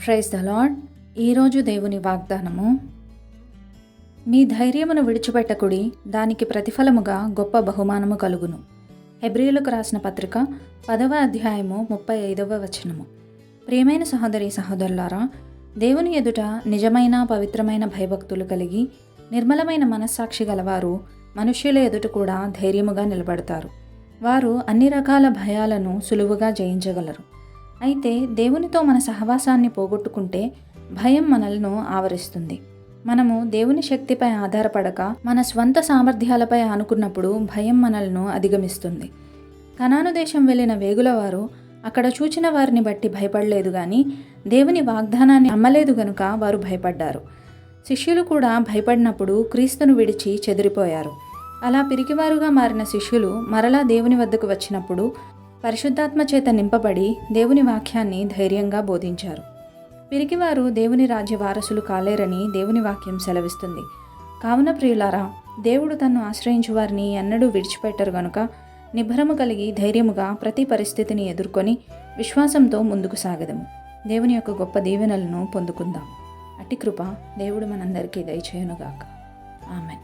Praise the lord. ఈరోజు దేవుని వాగ్దానము, మీ ధైర్యమును విడిచిపెట్టకుడి, దానికి ప్రతిఫలముగా గొప్ప బహుమానము కలుగును. హెబ్రీయులకు రాసిన పత్రిక 10వ అధ్యాయము 35వ వచనము. ప్రియమైన సహోదరి సహోదరులారా, దేవుని ఎదుట నిజమైన పవిత్రమైన భయభక్తులు కలిగి నిర్మలమైన మనస్సాక్షి గలవారు మనుష్యుల ఎదుట కూడా ధైర్యముగా నిలబడతారు. వారు అన్ని రకాల భయాలను సులువుగా జయించగలరు. అయితే దేవునితో మన సహవాసాన్ని పోగొట్టుకుంటే భయం మనల్ని ఆవరిస్తుంది. మనము దేవుని శక్తిపై ఆధారపడక మన స్వంత సామర్థ్యాలపై ఆనుకున్నప్పుడు భయం మనల్ని అధిగమిస్తుంది. కనాను దేశం వెళ్ళిన వేగులవారు అక్కడ చూచిన వారిని బట్టి భయపడలేదు, కానీ దేవుని వాగ్దానాన్ని నమ్మలేదు గనుక వారు భయపడ్డారు. శిష్యులు కూడా భయపడినప్పుడు క్రీస్తును విడిచి చెదిరిపోయారు. అలా పిరికివారుగా మారిన శిష్యులు మరలా దేవుని వద్దకు వచ్చినప్పుడు పరిశుద్ధాత్మ చేత నింపబడి దేవుని వాక్యాన్ని ధైర్యంగా బోధించారు. పిరికివారు దేవుని రాజ్య వారసులు కాలేరని దేవుని వాక్యం సెలవిస్తుంది. కావున ప్రియులారా, దేవుడు తన్ను ఆశ్రయించు వారిని ఎన్నడూ విడిచిపెట్టరు గనుక నిబ్బరము కలిగి ధైర్యముగా ప్రతి పరిస్థితిని ఎదుర్కొని విశ్వాసంతో ముందుకు సాగదము. దేవుని యొక్క గొప్ప దీవెనలను పొందుకుందాం. అట్టి కృప దేవుడు మనందరికీ దయచేయునుగాక. ఆమెన్.